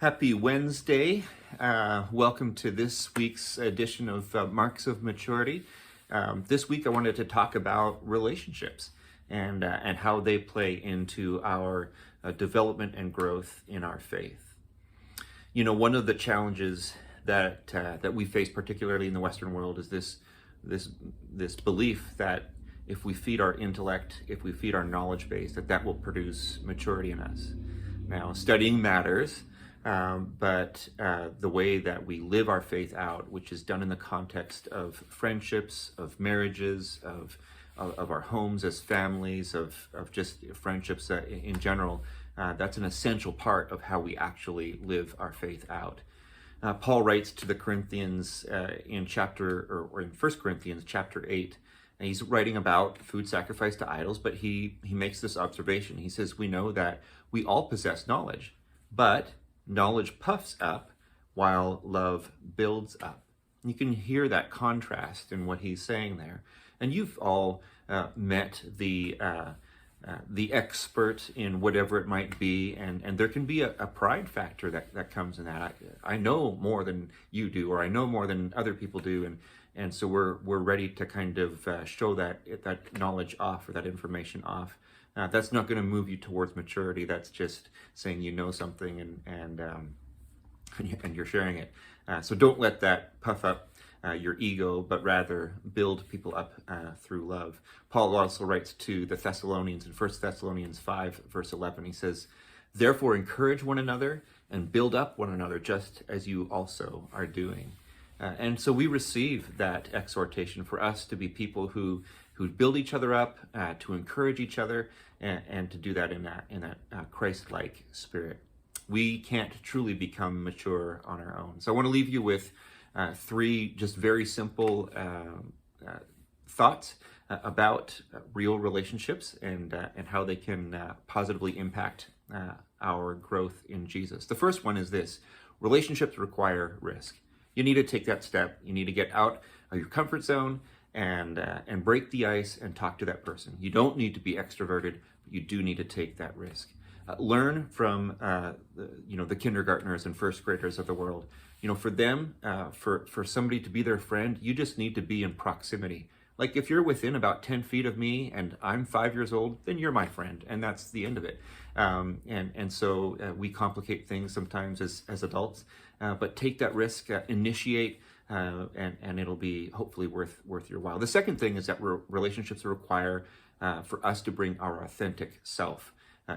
Happy Wednesday. Welcome to this week's edition of Marks of Maturity. This week I wanted to talk about relationships and how they play into our development and growth in our faith. You know, one of the challenges that we face, particularly in the Western world, is this belief that if we feed our intellect, if we feed our knowledge base, that will produce maturity in us. Now, studying matters. But the way that we live our faith out, which is done in the context of friendships, of marriages, of our homes as families, of just friendships in general, that's an essential part of how we actually live our faith out. Paul writes to the Corinthians in 1 Corinthians chapter 8, and he's writing about food sacrificed to idols, but he makes this observation. He says, we know that we all possess knowledge, but knowledge puffs up while love builds up. You can hear that contrast in what he's saying there. And you've all met the expert in whatever it might be, and there can be a pride factor that comes in that. I know more than you do, or I know more than other people do, and so we're ready to kind of show that knowledge off, or that information off. That's not going to move you towards maturity. That's just saying you know something and you're sharing it. So don't let that puff up your ego, but rather build people up through love. Paul also writes to the Thessalonians in 1 Thessalonians 5, verse 11. He says, therefore encourage one another and build up one another, just as you also are doing. And so we receive that exhortation for us to be people who build each other up, to encourage each other, and to do that in that Christ-like spirit. We can't truly become mature on our own. So I want to leave you with three just very simple thoughts about real relationships and how they can positively impact our growth in Jesus. The first one is this: relationships require risk. You need to take that step. You need to get out of your comfort zone and break the ice and talk to that person. You don't need to be extroverted, but you do need to take that risk. Learn from the kindergartners and first graders of the world. You know, for them, for somebody to be their friend, you just need to be in proximity. Like if you're within about 10 feet of me and I'm 5 years old, then you're my friend, and that's the end of it. So we complicate things sometimes as adults, but take that risk, initiate, and it'll be hopefully worth your while. The second thing is that relationships require for us to bring our authentic self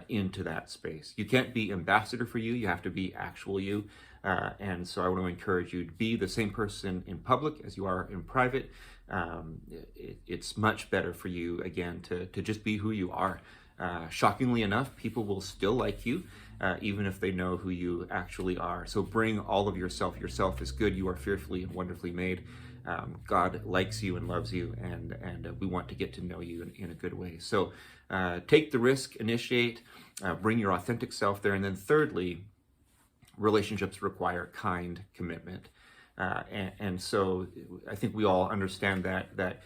into that space. You can't be ambassador for you have to be actual you. And so I want to encourage you to be the same person in public as you are in private. It's much better for you, again, to just be who you are. Shockingly enough, people will still like you, even if they know who you actually are. So bring all of yourself. Yourself is good. You are fearfully and wonderfully made. God likes you and loves you, and we want to get to know you in a good way. So take the risk, initiate, bring your authentic self there. And then thirdly, relationships require kind commitment. And so I think we all understand that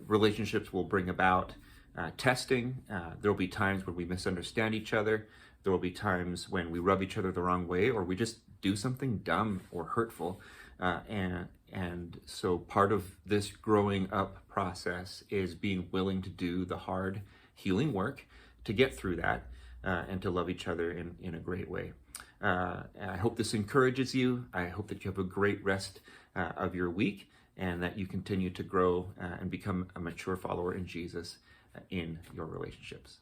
relationships will bring about testing. There will be times when we misunderstand each other. There will be times when we rub each other the wrong way, or we just do something dumb or hurtful. And so part of this growing up process is being willing to do the hard healing work to get through that and to love each other in a great way. I hope this encourages you. I hope that you have a great rest of your week, and that you continue to grow and become a mature follower in Jesus in your relationships.